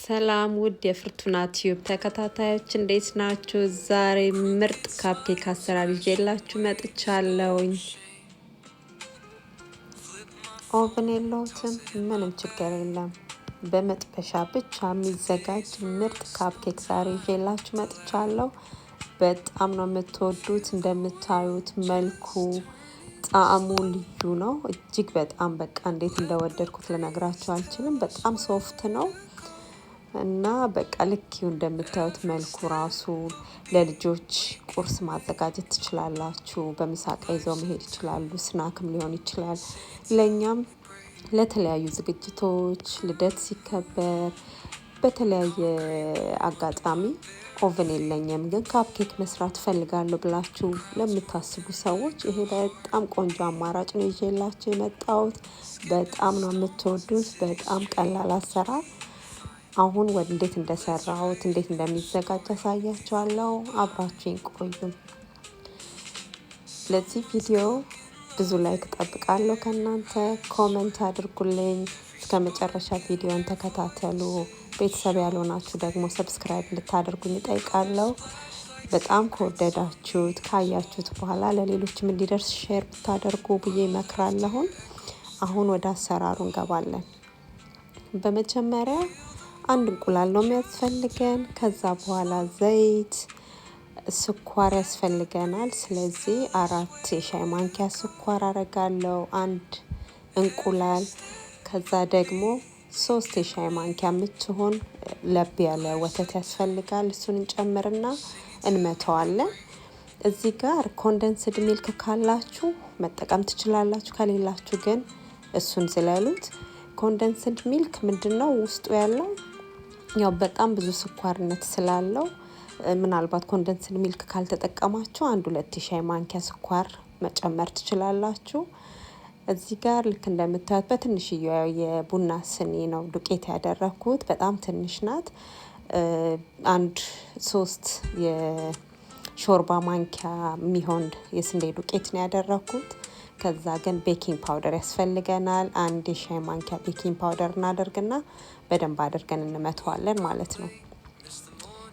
ሰላም ውድ የፍርቱና ቲዩብ ተከታታዮች እንዴት ናችሁ? ዛሬ ምርጥ ካፕኬክ አሰራር ይዤላችሁ መጥቻለሁኝ። ኦቨን የለውትም፣ ምንም ችግር የለም። በመጥበሻ ብቻ የሚዘጋጅ ምርጥ ካፕኬክ ዛሬ ይዤላችሁ መጥቻለሁ። በጣም ነው የምትወዱት። እንደምታዩት መልኩ ጣዕሙ ልዩ ነው። እጅግ በጣም በቃ እንዴት እንደወደድኩት ልነግራችሁ አልችልም። በጣም ሶፍት ነው እና በቃ ልኪው እንደምታዩት መልኩ ራሱ ለልጆች ቁርስ ማዘጋጀት ትችላላችሁ። በምሳቃ ይዘው መሄድ ይችላሉ። ስናክም ሊሆን ይችላል። ለኛም ለተለያዩ ዝግጅቶች፣ ልደት ሲከበር፣ በተለያየ አጋጣሚ ኦቨን የለኝም ግን ካፕኬክ መስራት ፈልጋለሁ ብላችሁ ለምታስቡ ሰዎች ይሄ በጣም ቆንጆ አማራጭ ነው ይዤላችሁ የመጣሁት። በጣም ነው የምትወዱት። በጣም ቀላል አሰራር። አሁን እንዴት እንደሰራሁት እንዴት እንደሚዘጋጅ አሳያችኋለሁ። አብራችሁኝ ቆዩ። ለዚህ ቪዲዮ ብዙ ላይክ እጠብቃለሁ ከእናንተ። ኮሜንት አድርጉልኝ። እስከ መጨረሻ ቪዲዮን ተከታተሉ። ቤተሰብ ያልሆናችሁ ደግሞ ሰብስክራይብ እንድታደርጉኝ እጠይቃለሁ። በጣም ከወደዳችሁት ካያችሁት በኋላ ለሌሎችም እንዲደርስ ሼር ብታደርጉ ብዬ እመክራለሁ። አሁን ወደ አሰራሩ እንገባለን። በመጀመሪያ አንድ እንቁላል ነው የሚያስፈልገን። ከዛ በኋላ ዘይት፣ ስኳር ያስፈልገናል። ስለዚህ 4 የሻይ ማንኪያ ስኳር አረጋለሁ። አንድ እንቁላል፣ ከዛ ደግሞ 3 የሻይ ማንኪያ የምትሆን ለብ ያለ ወተት ያስፈልጋል። እሱን እንጨምርና እንመተዋለን። እዚህ ጋር ኮንደንስድ ሚልክ ካላችሁ መጠቀም ትችላላችሁ። ከሌላችሁ ግን እሱን ዝለሉት። ኮንደንስድ ሚልክ ምንድነው ውስጡ ያለው? ያው በጣም ብዙ ስኳርነት ስላለው ምናልባት ኮንደንስድ ሚልክ ካልተጠቀማችሁ 1-2 የሻይ ማንኪያ ስኳር መጨመር ትችላላችሁ። እዚህ ጋር ልክ እንደምታዩት በትንሽዬው የቡና ስኒ ነው ዱቄት ያደረኩት። በጣም ትንሽ ናት። 3 የሾርባ ማንኪያ የሚሆን የስንዴ ዱቄት ነው ያደረኩት። ከዛ ግን ቤኪንግ ፓውደር ያስፈልገናል። 1 የሻይ ማንኪያ ቤኪንግ ፓውደር እናደርግና በደንብ አድርገን እንመተዋለን ማለት ነው።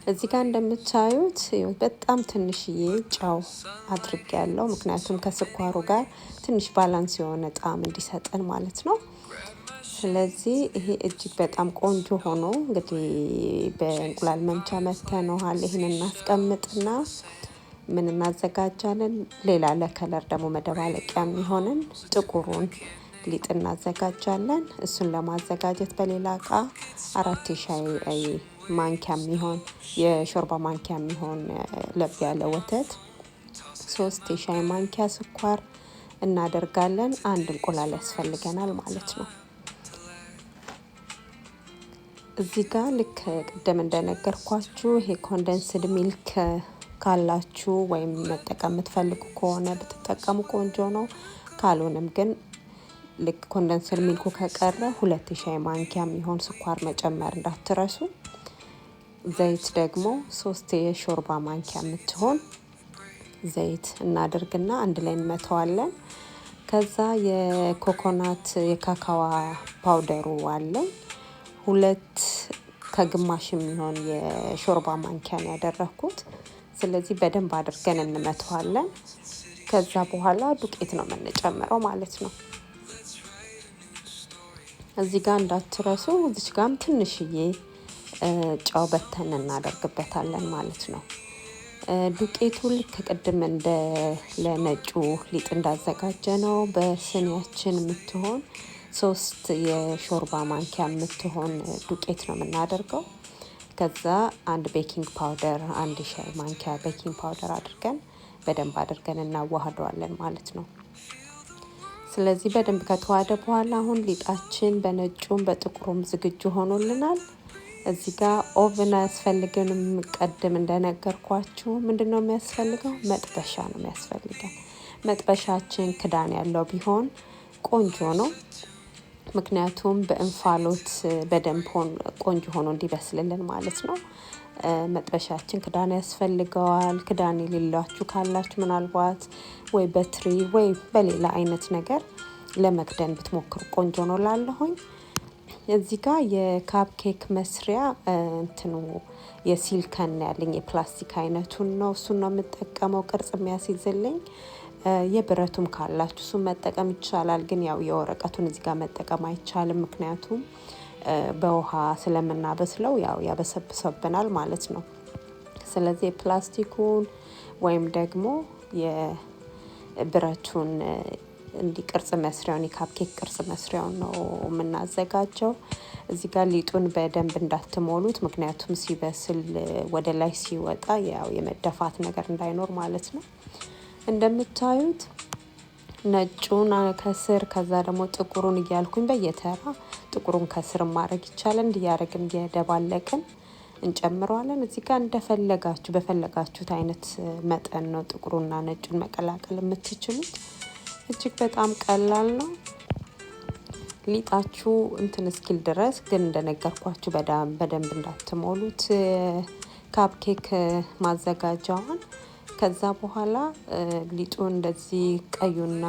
እዚህ ጋር እንደምታዩት በጣም ትንሽዬ ጨው አድርጌያለሁ። ምክንያቱም ከስኳሩ ጋር ትንሽ ባላንስ የሆነ ጣዕም እንዲሰጠን ማለት ነው። ስለዚህ ይሄ እጅግ በጣም ቆንጆ ሆኖ እንግዲህ በእንቁላል መምቻ መተነዋል። ይሄንን እናስቀምጥና ምን እናዘጋጃለን? ሌላ ለከለር ደግሞ መደባለቂያ የሚሆንን ጥቁሩን ሊጥ እናዘጋጃለን። እሱን ለማዘጋጀት በሌላ እቃ 4 የሻይ ማንኪያ የሚሆን የሾርባ ማንኪያ የሚሆን ለብ ያለ ወተት፣ 3 የሻይ ማንኪያ ስኳር እናደርጋለን። 1 እንቁላል ያስፈልገናል ማለት ነው። እዚህ ጋር ልክ ቅድም እንደነገርኳችሁ ይሄ ኮንደንስድ ሚልክ ካላችሁ ወይም መጠቀም የምትፈልጉ ከሆነ ብትጠቀሙ ቆንጆ ነው። ካልሆነም ግን ልክ ኮንደንስድ ሚልኩ ከቀረ 2 የሻይ ማንኪያ የሚሆን ስኳር መጨመር እንዳትረሱ። ዘይት ደግሞ 3 የሾርባ ማንኪያ የምትሆን ዘይት እናደርግና አንድ ላይ እንመተዋለን። ከዛ የኮኮናት የካካዋ ፓውደሩ አለኝ 2 ከግማሽ የሚሆን የሾርባ ማንኪያ ነው ያደረኩት። ስለዚህ በደንብ አድርገን እንመተዋለን። ከዛ በኋላ ዱቄት ነው የምንጨምረው ማለት ነው። እዚህ ጋር እንዳትረሱ፣ እዚህ ጋርም ትንሽዬ ጨው በተን እናደርግበታለን ማለት ነው። ዱቄቱ ልክ ቅድም እንደ ለነጩ ሊጥ እንዳዘጋጀ ነው በስኒያችን የምትሆን 3 የሾርባ ማንኪያ የምትሆን ዱቄት ነው የምናደርገው። ከዛ 1 ቤኪንግ ፓውደር 1 ሻይ ማንኪያ ቤኪንግ ፓውደር አድርገን በደንብ አድርገን እናዋህደዋለን ማለት ነው። ስለዚህ በደንብ ከተዋሃደ በኋላ አሁን ሊጣችን በነጩም በጥቁሩም ዝግጁ ሆኖልናል። እዚህ ጋር ኦቨን አያስፈልገንም። ቀድም እንደነገርኳችሁ ምንድነው የሚያስፈልገው? መጥበሻ ነው የሚያስፈልገን። መጥበሻችን ክዳን ያለው ቢሆን ቆንጆ ነው። ምክንያቱም በእንፋሎት በደንብ ቆንጆ ሆኖ እንዲበስልልን ማለት ነው። መጥበሻችን ክዳን ያስፈልገዋል። ክዳን የሌላችሁ ካላችሁ ምናልባት ወይ በትሪ ወይ በሌላ አይነት ነገር ለመክደን ብትሞክሩ ቆንጆ ነው ላለሁኝ። እዚህ ጋር የካፕ ኬክ መስሪያ እንትኑ የሲልከን ያለኝ የፕላስቲክ አይነቱን ነው። እሱን ነው የምጠቀመው ቅርጽ የሚያስይዝልኝ። የብረቱም ካላችሁ እሱን መጠቀም ይቻላል። ግን ያው የወረቀቱን እዚህ ጋር መጠቀም አይቻልም። ምክንያቱም በውሃ ስለምናበስለው ያው ያበሰብሰብናል ማለት ነው። ስለዚህ የፕላስቲኩን ወይም ደግሞ የብረቱን እንዲ ቅርጽ መስሪያውን የካፕኬክ ቅርጽ መስሪያውን ነው የምናዘጋጀው። እዚህ ጋር ሊጡን በደንብ እንዳትሞሉት፣ ምክንያቱም ሲበስል ወደ ላይ ሲወጣ ያው የመደፋት ነገር እንዳይኖር ማለት ነው። እንደምታዩት ነጩን ከስር ከዛ ደግሞ ጥቁሩን እያልኩኝ በየተራ ጥቁሩን ከስር ማድረግ ይቻላል። እንዲያደርግን እየደባለቅን እንጨምረዋለን። እዚህ ጋር እንደፈለጋችሁ በፈለጋችሁት አይነት መጠን ነው ጥቁሩና ነጩን መቀላቀል የምትችሉት። እጅግ በጣም ቀላል ነው። ሊጣችሁ እንትን እስኪል ድረስ ግን እንደነገርኳችሁ በደንብ እንዳትሞሉት ካፕኬክ ማዘጋጃውን። ከዛ በኋላ ሊጡ እንደዚህ ቀዩና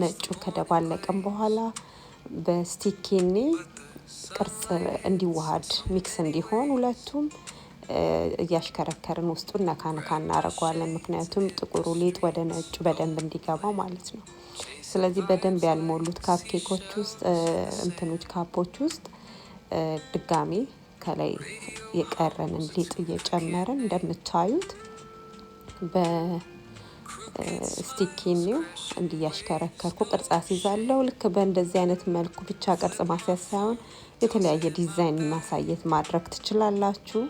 ነጩ ከደባለቀም በኋላ በስቲኪኒ ቅርጽ እንዲዋሃድ ሚክስ እንዲሆን ሁለቱም እያሽከረከርን ውስጡን ነካ ነካ እናደርገዋለን። ምክንያቱም ጥቁሩ ሊጥ ወደ ነጩ በደንብ እንዲገባ ማለት ነው። ስለዚህ በደንብ ያልሞሉት ካፕኬኮች ውስጥ እንትኖች ካፖች ውስጥ ድጋሚ ከላይ የቀረንን ሊጥ እየጨመርን እንደምታዩት በስቲኪኒው እንዲያሽከረከርኩ ቅርጽ አስይዛለሁ። ልክ በእንደዚህ አይነት መልኩ ብቻ ቅርጽ ማስያዝ ሳይሆን የተለያየ ዲዛይን ማሳየት ማድረግ ትችላላችሁ።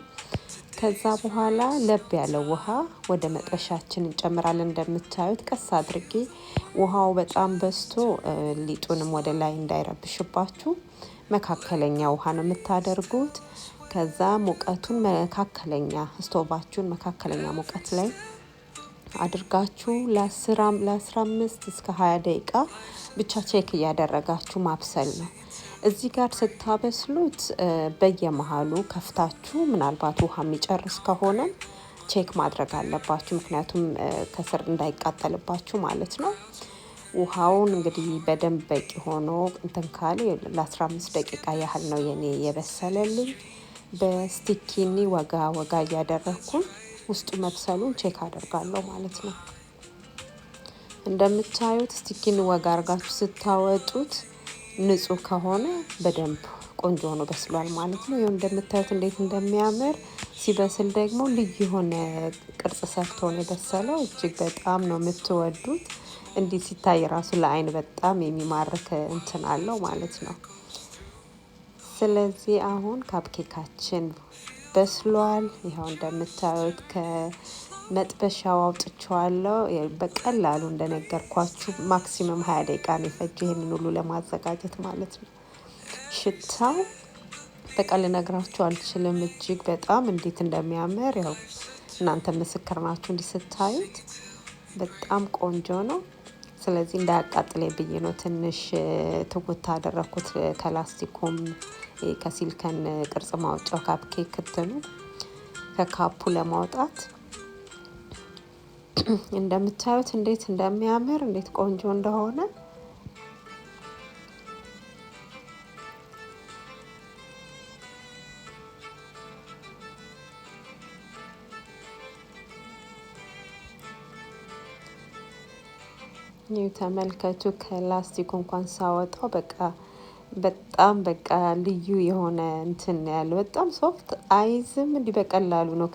ከዛ በኋላ ለብ ያለ ውሃ ወደ መጥበሻችን እንጨምራለን። እንደምታዩት ቀስ አድርጌ ውሃው በጣም በዝቶ ሊጡንም ወደ ላይ እንዳይረብሽባችሁ መካከለኛ ውሃ ነው የምታደርጉት። ከዛ ሙቀቱን መካከለኛ ስቶቫችሁን መካከለኛ ሙቀት ላይ አድርጋችሁ ለ15 እስከ 20 ደቂቃ ብቻ ቼክ እያደረጋችሁ ማብሰል ነው። እዚህ ጋር ስታበስሉት በየመሃሉ ከፍታችሁ ምናልባት ውሃ የሚጨርስ ከሆነ ቼክ ማድረግ አለባችሁ። ምክንያቱም ከስር እንዳይቃጠልባችሁ ማለት ነው። ውሃውን እንግዲህ በደንብ በቂ ሆኖ እንትን ካለ ለ15 ደቂቃ ያህል ነው የኔ የበሰለልኝ። በስቲኪኒ ወጋ ወጋ እያደረኩኝ ውስጡ መብሰሉን ቼክ አደርጋለሁ ማለት ነው። እንደምታዩት ስቲኪኒ ወጋ አርጋችሁ ስታወጡት ንጹህ ከሆነ በደንብ ቆንጆ ሆኖ በስሏል ማለት ነው። ይኸው እንደምታዩት እንዴት እንደሚያምር ሲበስል ደግሞ ልዩ የሆነ ቅርጽ ሰርቶ ነው የበሰለው። እጅግ በጣም ነው የምትወዱት። እንዲህ ሲታይ ራሱ ለአይን በጣም የሚማርክ እንትን አለው ማለት ነው። ስለዚህ አሁን ካፕኬካችን በስሏል። ይኸው እንደምታዩት ከመጥበሻው አውጥቼዋለሁ። በቀላሉ እንደነገርኳችሁ ማክሲመም 20 ደቂቃ ነው የፈጀው ይሄንን ሁሉ ለማዘጋጀት ማለት ነው። ሽታው በቃ ልነግራችሁ አልችልም። እጅግ በጣም እንዴት እንደሚያምር ያው እናንተ ምስክር ናችሁ። እንዲህ ስታዩት በጣም ቆንጆ ነው። ስለዚህ እንዳያቃጥለኝ ብዬ ነው ትንሽ ትውት አደረኩት ከላስቲኩም ከሲልከን ቅርጽ ማውጫው ካፕኬክ ክትኑ ከካፑ ለማውጣት። እንደምታዩት እንዴት እንደሚያምር እንዴት ቆንጆ እንደሆነ ተመልከቱ። ከላስቲኩ እንኳን ሳወጣው በጣም ልዩ የሆነ እንትን ያለው በጣም ሶፍት አይዝም። እንዲህ በቀላሉ ነው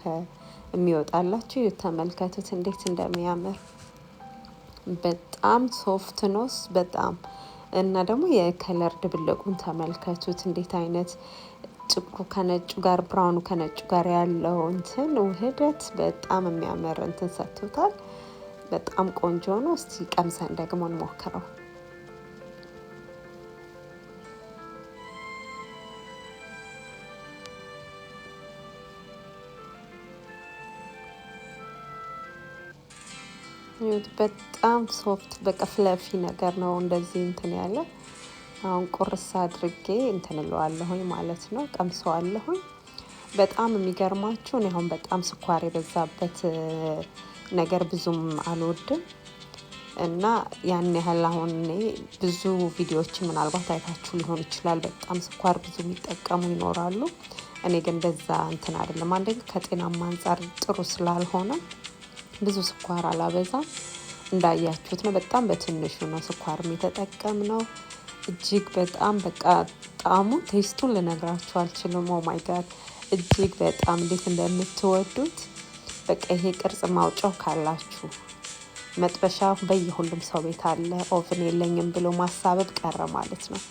የሚወጣላችሁ። ተመልከቱት እንዴት እንደሚያምር በጣም ሶፍት ነው በጣም። እና ደግሞ የከለር ድብልቁን ተመልከቱት እንዴት አይነት ጥቁሩ ከነጩ ጋር ብራውኑ ከነጩ ጋር ያለው እንትን ውህደት በጣም የሚያምር እንትን ሰጥቶታል። በጣም ቆንጆ ነው። እስቲ ቀምሰን ደግሞ እንሞክረው። በጣም ሶፍት በቃ ፍለፊ ነገር ነው እንደዚህ እንትን ያለ። አሁን ቁርስ አድርጌ እንትን እለዋለሁኝ ማለት ነው። ቀምሰዋለሁኝ። በጣም የሚገርማችሁ እኔ አሁን በጣም ስኳር የበዛበት ነገር ብዙም አልወድም። እና ያን ያህል አሁን እኔ ብዙ ቪዲዮዎችን ምናልባት አይታችሁ ሊሆን ይችላል። በጣም ስኳር ብዙ የሚጠቀሙ ይኖራሉ። እኔ ግን እንደዛ እንትን አይደለም። አንደኛ ከጤናማ አንጻር ጥሩ ስላልሆነ ብዙ ስኳር አላበዛም። እንዳያችሁት ነው፣ በጣም በትንሹ ነው ስኳር የተጠቀምነው። እጅግ በጣም በቃ ጣዕሙ ቴስቱን ልነግራችሁ አልችልም። ኦ ማይ ጋድ እጅግ በጣም እንዴት እንደምትወዱት በቃ ይሄ ቅርጽ ማውጫው ካላችሁ መጥበሻ በየሁሉም ሰው ቤት አለ። ኦቭን የለኝም ብሎ ማሳበብ ቀረ ማለት ነው።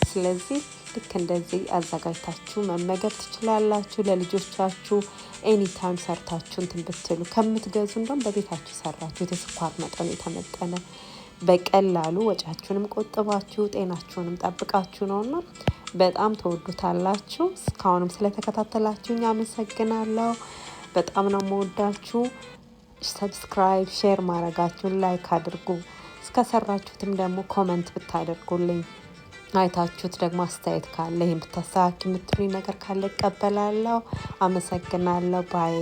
ስለዚህ ልክ እንደዚህ አዘጋጅታችሁ መመገብ ትችላላችሁ። ለልጆቻችሁ ኤኒ ታይም ሰርታችሁ እንትን ብትሉ ከምትገዙ እንደውም በቤታችሁ ሰራችሁ የስኳር መጠኑ የተመጠነ በቀላሉ ወጫችሁንም ቆጥባችሁ ጤናችሁንም ጠብቃችሁ ነውና በጣም ተወዱታላችሁ። እስካሁንም ስለተከታተላችሁኝ አመሰግናለሁ። በጣም ነው የምወዳችሁ። ሰብስክራይብ፣ ሼር ማድረጋችሁን ላይክ አድርጉ። እስከሰራችሁትም ደግሞ ኮመንት ብታደርጉልኝ፣ አይታችሁት ደግሞ አስተያየት ካለ ይሄን ብታስተካክሉ የምትሉኝ ነገር ካለ እቀበላለሁ። አመሰግናለሁ። ባይ